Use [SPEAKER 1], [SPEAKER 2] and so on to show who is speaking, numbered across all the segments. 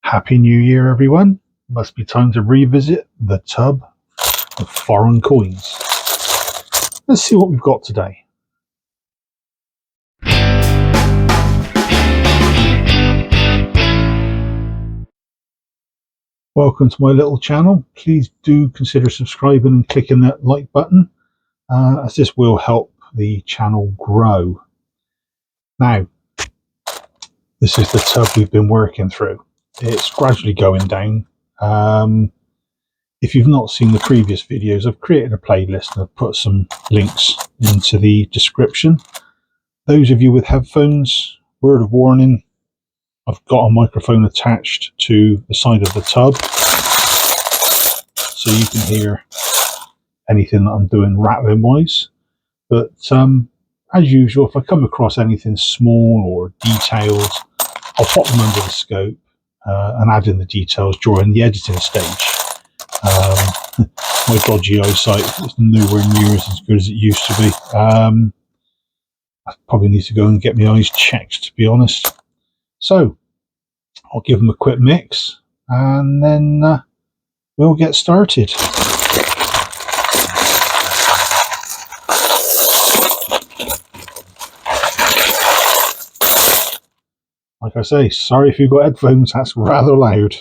[SPEAKER 1] Happy New Year, everyone. Must be time to revisit the tub of foreign coins. Let's see what we've got today. Welcome to my little channel. Please do consider subscribing and clicking that like button, as this will help the channel grow. Now, this is the tub we've been working through. It's gradually going down. If you've not seen the previous videos, I've created a playlist and I've put some links into the description. Those of you with headphones, word of warning, I've got a microphone attached to the side of the tub, so you can hear anything that I'm doing rattling wise. But as usual, if I come across anything small or detailed, I'll pop them under the scope and add in the details during the editing stage. My dodgy eyesight is nowhere near as good as it used to be. I probably need to go and get my eyes checked, to be honest. So I'll give them a quick mix and then we'll get started. Like I say, sorry if you've got headphones, that's rather loud.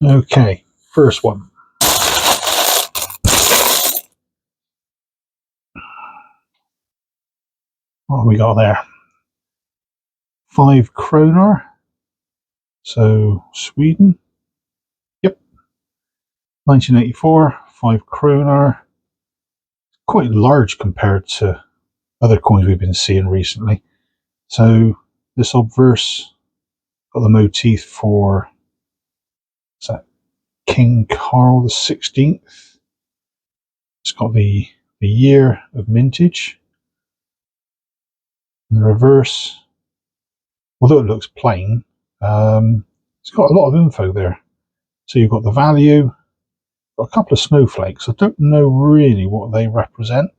[SPEAKER 1] Okay, first one. What have we got there? 5 kroner. So, Sweden. Yep. 1984, 5 kroner. Quite large compared to other coins we've been seeing recently. So, this obverse got the motif for, is that King Carl the 16th? It's got the year of mintage. In the reverse, although it looks plain, it's got a lot of info there. So you've got the value, got a couple of snowflakes. I don't know really what they represent.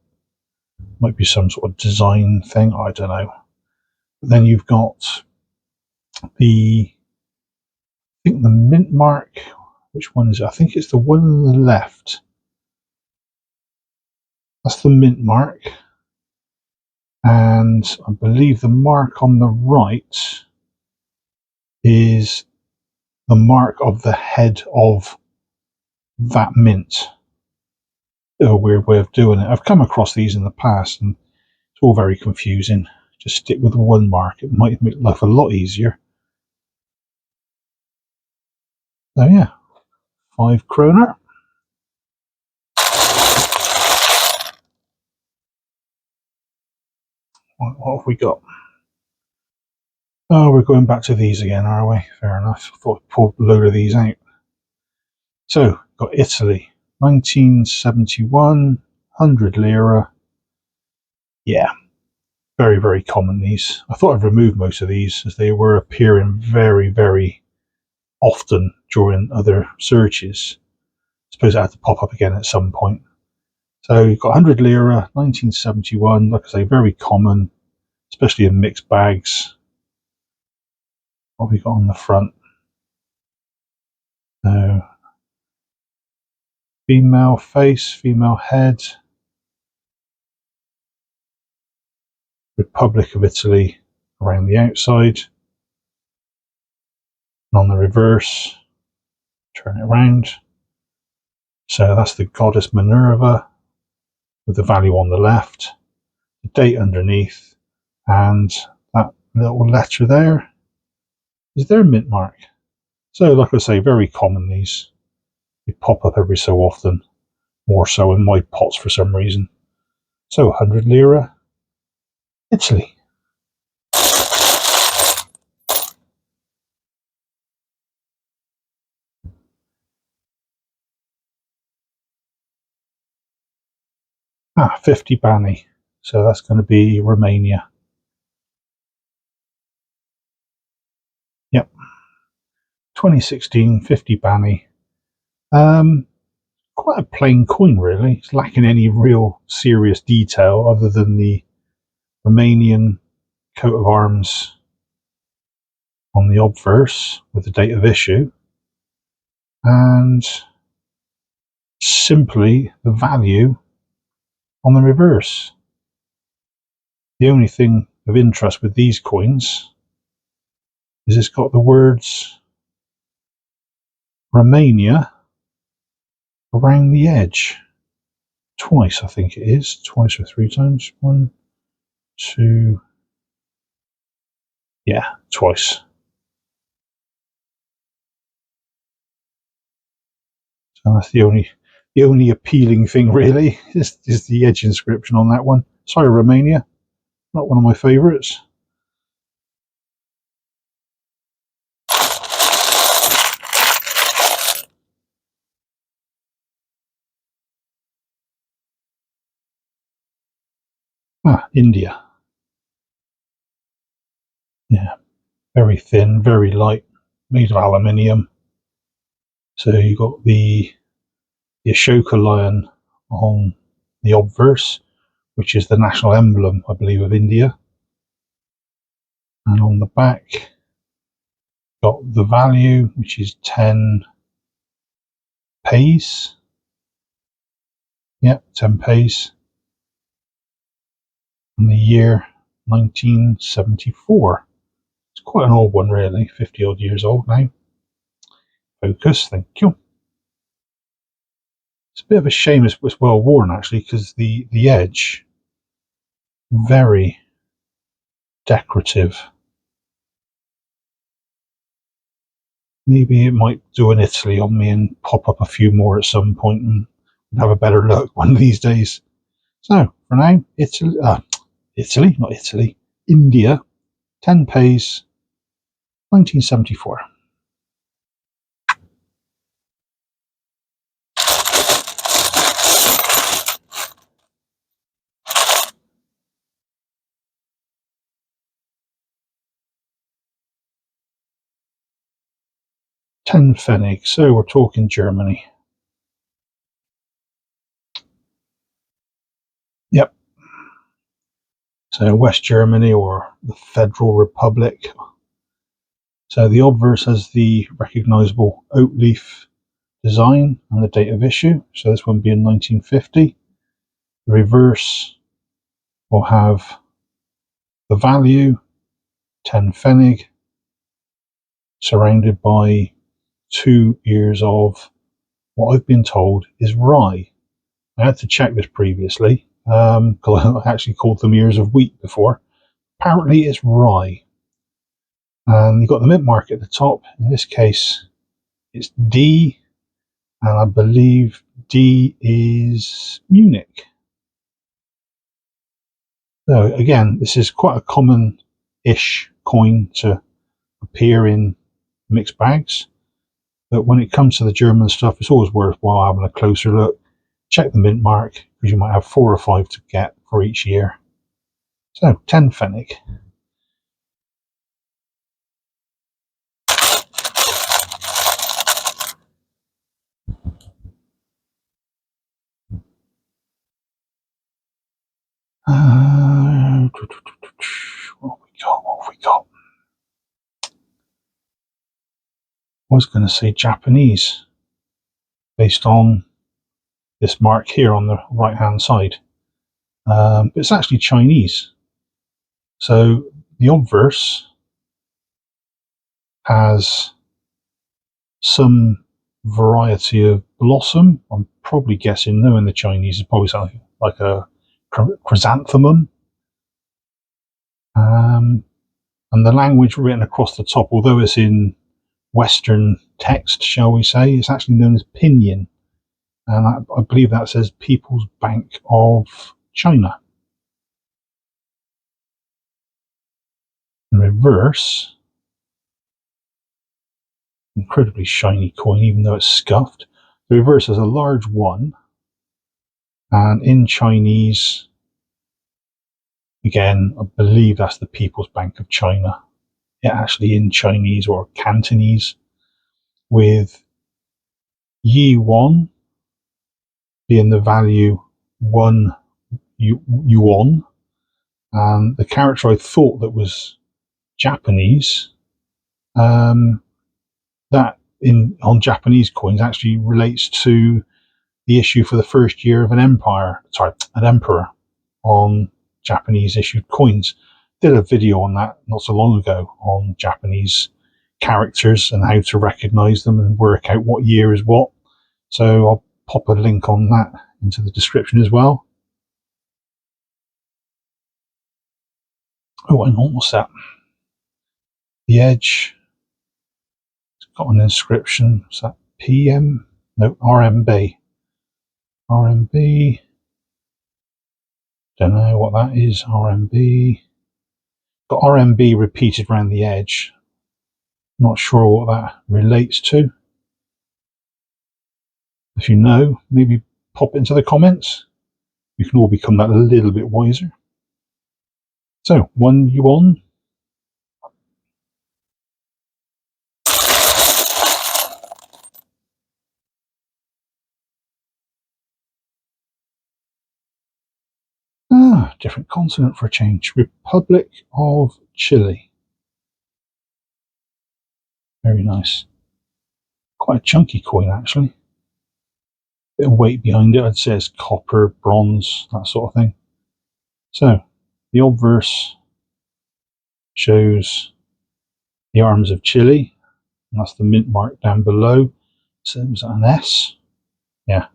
[SPEAKER 1] Might be some sort of design thing, I don't know. But then you've got I think the mint mark. Which one is it? I think it's the one on the left. That's the mint mark. And I believe the mark on the right is the mark of the head of that mint. A weird way of doing it. I've come across these in the past and it's all very confusing. Just stick with one mark. It might make life a lot easier. So yeah, 5 kroner. What have we got? Oh, we're going back to these again, are we? Fair enough. I thought I'd pull a load of these out. So, got Italy. 1971, 100 lira. Yeah, very, very common, these. I thought I'd remove most of these as they were appearing very, very often during other searches. I suppose it had to pop up again at some point. So you've got 100 lira, 1971, like I say, very common, especially in mixed bags. What have we got on the front? Female face, female head. Republic of Italy around the outside. And on the reverse, turn it around. So that's the goddess Minerva with the value on the left, the date underneath, and that little letter there is their mint mark. So like I say, very common, these. They pop up every so often, more so in my pots for some reason. So 100 lira, Italy. Ah, 50 Bani. So that's going to be Romania. Yep. 2016, 50 Bani. quite a plain coin, really. It's lacking any real serious detail other than the Romanian coat of arms on the obverse with the date of issue, and simply the value on the reverse. The only thing of interest with these coins is it's got the words Romania around the edge. Twice, I think it is. Twice or three times. One, two. Yeah, twice. So that's the only appealing thing, really, is the edge inscription on that one. Sorry, Romania. Not one of my favourites. India. Yeah, very thin, very light, made of aluminium. So you got the Ashoka lion on the obverse, which is the national emblem, I believe, of India. And on the back, got the value, which is 10 paise. Yep, 10 paise. And the year 1974. It's quite an old one, really, 50 odd years old now. Focus, thank you. It's a bit of a shame it's well worn, actually, because the edge, very decorative. Maybe it might do an Italy on me and pop up a few more at some point and have a better look one of these days. So, for now, Italy, not Italy, India, 10 paise, 1974. Ten Pfennig, so we're talking Germany. Yep. So West Germany or the Federal Republic. So the obverse has the recognisable oak leaf design and the date of issue. So this one being 1950. The reverse will have the value, 10 Pfennig, surrounded by 2 ears of what I've been told is rye. I had to check this previously because I actually called them ears of wheat before. Apparently it's rye. And you've got the mint mark at the top. In this case, it's D, and I believe D is Munich. So again, this is quite a common-ish coin to appear in mixed bags. But when it comes to the German stuff, it's always worthwhile having a closer look. Check the mint mark, because you might have 4 or 5 to get for each year. So, 10 Pfennig. What have we got? I was going to say Japanese, based on this mark here on the right hand side. But it's actually Chinese. So the obverse has some variety of blossom. I'm probably guessing, knowing the Chinese, is probably something like a chrysanthemum. And the language written across the top, although it's in Western text, shall we say, it's actually known as pinyin. And I believe that says People's Bank of China. In reverse, incredibly shiny coin, even though it's scuffed. The reverse has a large 1, and in Chinese, again, I believe that's the People's Bank of China. Yeah, actually in Chinese or Cantonese, with Yi Yuan being the value 1 yuan, and the character I thought that was Japanese, that on Japanese coins actually relates to the issue for the first year of an emperor on Japanese issued coins. Did a video on that not so long ago on Japanese characters and how to recognize them and work out what year is what. So I'll pop a link on that into the description as well. Oh, hang on, what's that? The edge. It's got an inscription. Is that PM? No, RMB. RMB. Don't know what that is. RMB. Got RMB repeated around the edge. Not sure what that relates to. If you know, maybe pop it into the comments. We can all become that a little bit wiser. So, 1 yuan. Different continent for a change. Republic of Chile. Very nice. Quite a chunky coin, actually. Bit of weight behind it. I'd say it's copper, bronze, that sort of thing. So, the obverse shows the arms of Chile. And that's the mint mark down below. So, was that an S? Yeah.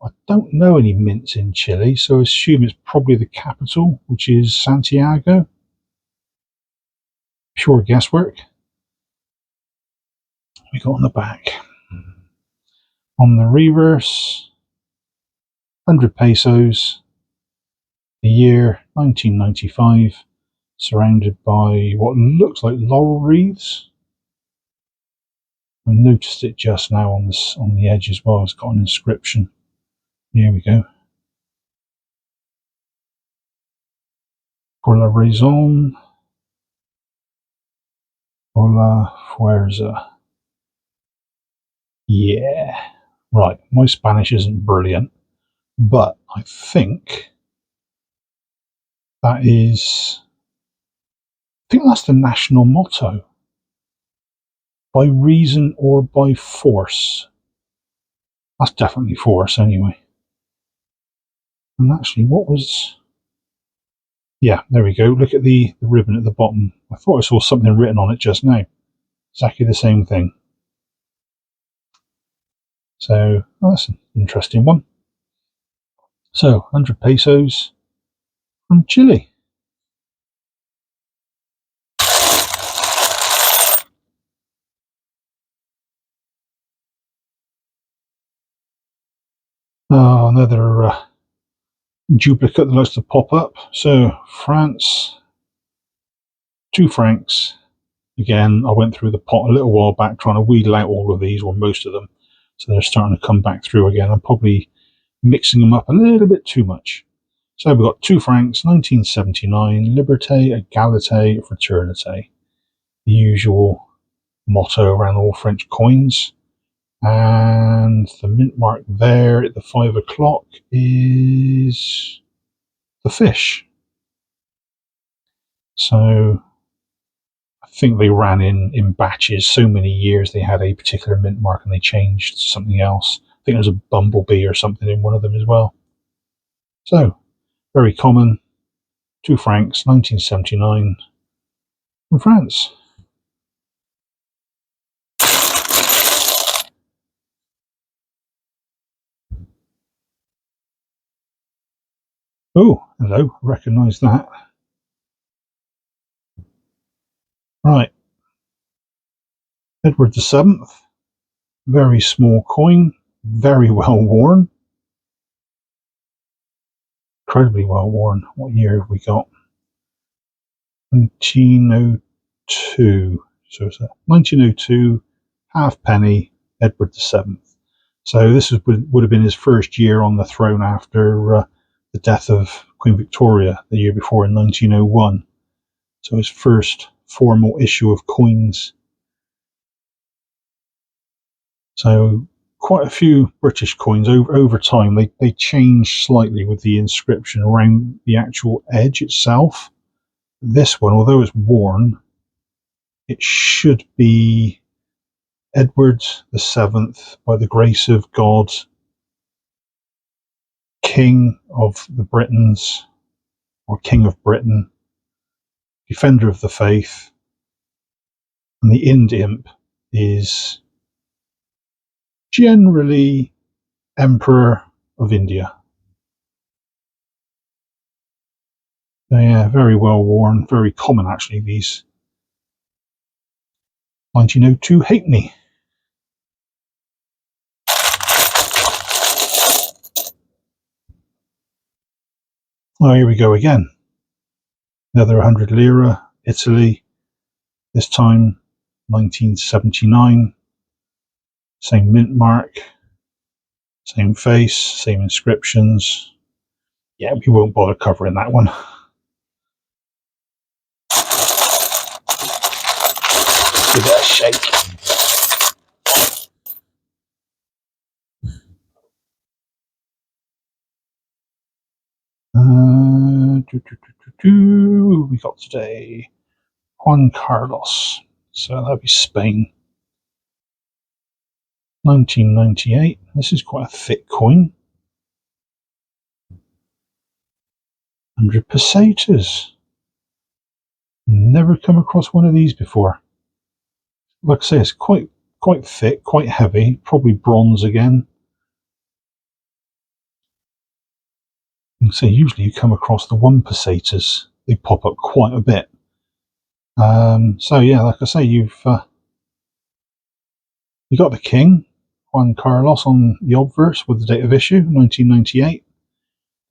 [SPEAKER 1] I don't know any mints in Chile, so I assume it's probably the capital, which is Santiago. Pure guesswork. We got on the back. On the reverse, 100 pesos, the year 1995, surrounded by what looks like laurel wreaths. I noticed it just now on the edge as well. It's got an inscription. Here we go. Por la razón, por la fuerza. Yeah. Right, my Spanish isn't brilliant, but I think that's the national motto. By reason or by force. That's definitely force anyway. And actually, what was... Yeah, there we go. Look at the ribbon at the bottom. I thought I saw something written on it just now. Exactly the same thing. So, that's an interesting one. So, 100 pesos from Chile. Oh, another duplicate that likes to pop up. So, France, 2 francs. Again, I went through the pot a little while back trying to wheedle out all of these, or most of them. So they're starting to come back through again. I'm probably mixing them up a little bit too much. So we've got 2 francs, 1979, Liberté, Égalité, Fraternité. The usual motto around all French coins. And the mint mark there at the 5 o'clock is the fish. So I think they ran in batches. So many years they had a particular mint mark and they changed to something else. I think there was a bumblebee or something in one of them as well. So, very common. 2 francs, 1979 from France. Oh, hello, recognise that. Right. Edward VII. Very small coin, very well worn. Incredibly well worn. What year have we got? 1902. So it's 1902, halfpenny, Edward VII. So this would have been his first year on the throne after the death of Queen Victoria the year before in 1901. So his first formal issue of coins. So quite a few British coins over time. They change slightly with the inscription around the actual edge itself. This one, although it's worn, it should be Edward VII, by the grace of God, King of the Britons, or King of Britain, Defender of the Faith, and the Ind Imp is generally Emperor of India. They are very well worn, very common actually, these 1902 halfpenny. Oh, here we go again. Another 100 lira, Italy, this time 1979. Same mint mark, same face, same inscriptions. Yeah, we won't bother covering that one. Give it a shake. We got today Juan Carlos, so that'll be Spain. 1998. This is quite a thick coin. 100 pesetas. Never come across one of these before. Like I say, it's quite thick, quite heavy. Probably bronze again. And so usually you come across the 1 pesetas. They pop up quite a bit. So yeah, like I say, you got the king, Juan Carlos, on the obverse with the date of issue, 1998.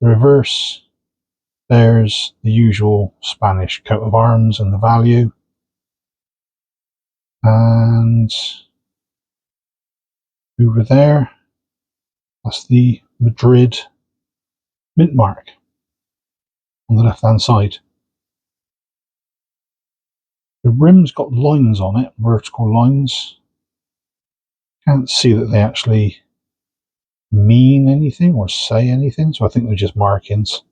[SPEAKER 1] The reverse, there's the usual Spanish coat of arms and the value. And over there, that's the Madrid mint mark on the left hand side. The rim's got lines on it, vertical lines. Can't see that they actually mean anything or say anything, so I think they're just markings.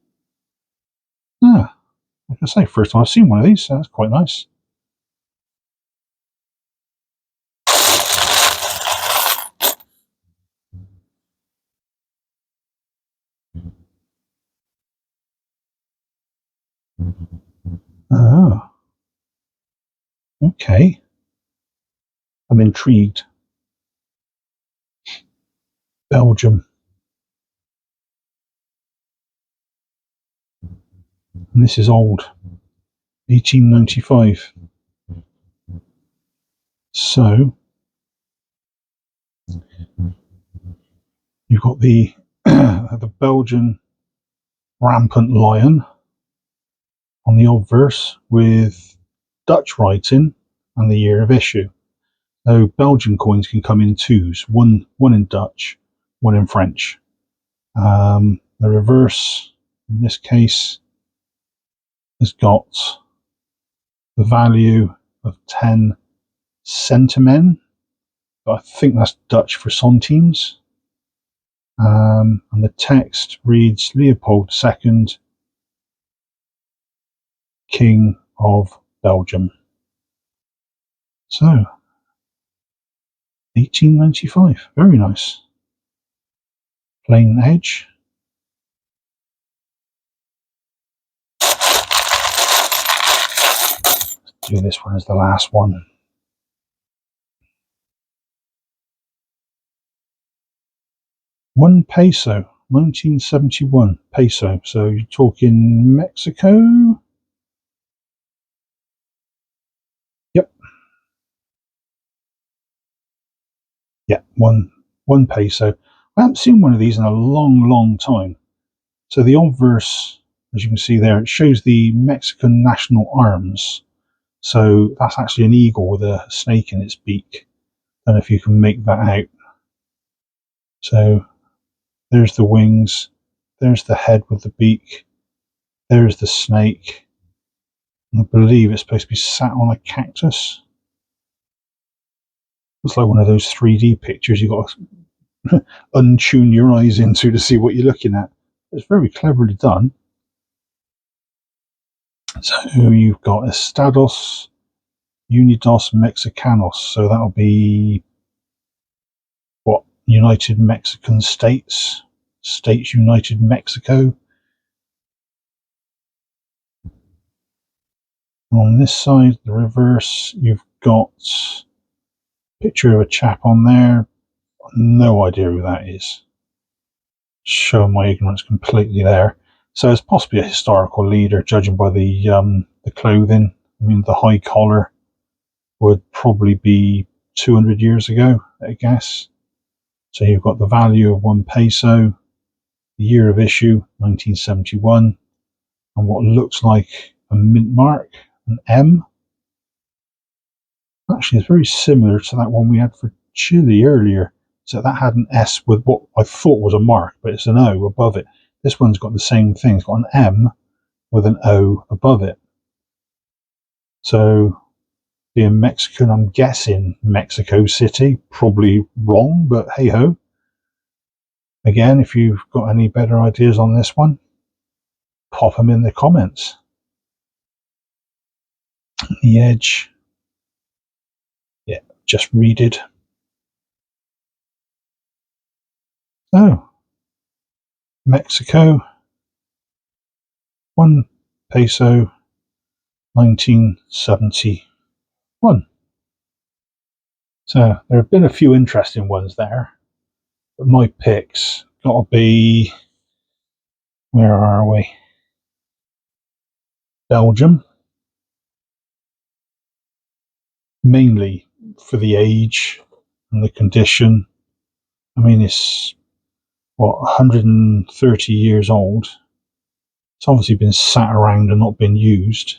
[SPEAKER 1] Like I say, first time I've seen one of these, so that's quite nice. Oh, okay. I'm intrigued. Belgium. And this is old. 1895. So, you've got the the Belgian rampant lion on the obverse with Dutch writing and the year of issue. So Belgian coins can come in twos, one in Dutch, one in French. The reverse, in this case, has got the value of 10 centimen. I think that's Dutch for centimes. And the text reads Leopold II, King of Belgium. So, 1895, very nice. Plain edge. Let's do this one as the last one. $1 peso, 1971 peso. So you're talking Mexico? Yep. Yeah, one peso. I haven't seen one of these in a long time. So the obverse, as you can see there, it shows the Mexican national arms. So that's actually an eagle with a snake in its beak. I don't know if you can make that out. So there's the wings, there's the head with the beak, there's the snake. And I believe it's supposed to be sat on a cactus. Looks like one of those 3D pictures. You've got untune your eyes into to see what you're looking at. It's very cleverly done. So you've got Estados Unidos Mexicanos. So that'll be what? United Mexican States. States United Mexico. On this side, the reverse, you've got a picture of a chap on there. No idea who that is. Showing my ignorance completely there. So it's possibly a historical leader, judging by the clothing. I mean, the high collar would probably be 200 years ago, I guess. So you've got the value of 1 peso, the year of issue, 1971, and what looks like a mint mark, an M. Actually, it's very similar to that one we had for Chile earlier. So that had an S with what I thought was a mark, but it's an O above it. This one's got the same thing. It's got an M with an O above it. So being Mexican, I'm guessing Mexico City. Probably wrong, but hey ho. Again, if you've got any better ideas on this one, pop them in the comments. The edge, yeah, just reeded. Oh, Mexico, 1 peso, 1971. So there have been a few interesting ones there, but my picks got to be, where are we? Belgium, mainly for the age and the condition. I mean, it's what, 130 years old. It's obviously been sat around and not been used.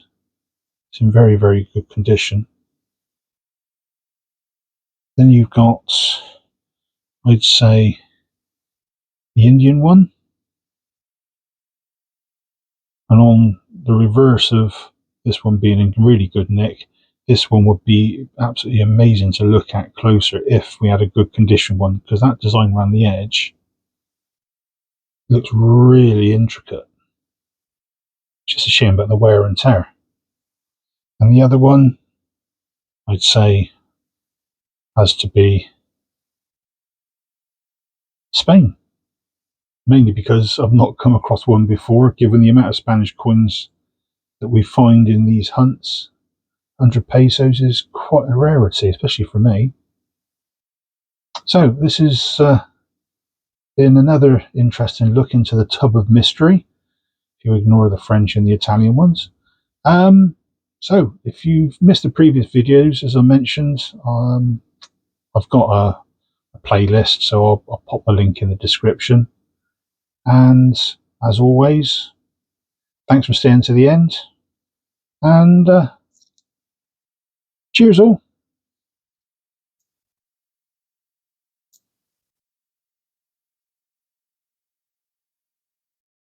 [SPEAKER 1] It's in very, very good condition. Then you've got, I'd say, the Indian one. And on the reverse of this one being in really good nick, this one would be absolutely amazing to look at closer if we had a good condition one, because that design around the edge looks really intricate. Just a shame about the wear and tear. And the other one, I'd say, has to be Spain. Mainly because I've not come across one before, given the amount of Spanish coins that we find in these hunts. 100 pesos is quite a rarity, especially for me. So this has been another interesting look into the tub of mystery, if you ignore the French and the Italian ones. So if you've missed the previous videos, as I mentioned, I've got a playlist, so I'll pop a link in the description. And as always, thanks for staying to the end, and cheers all.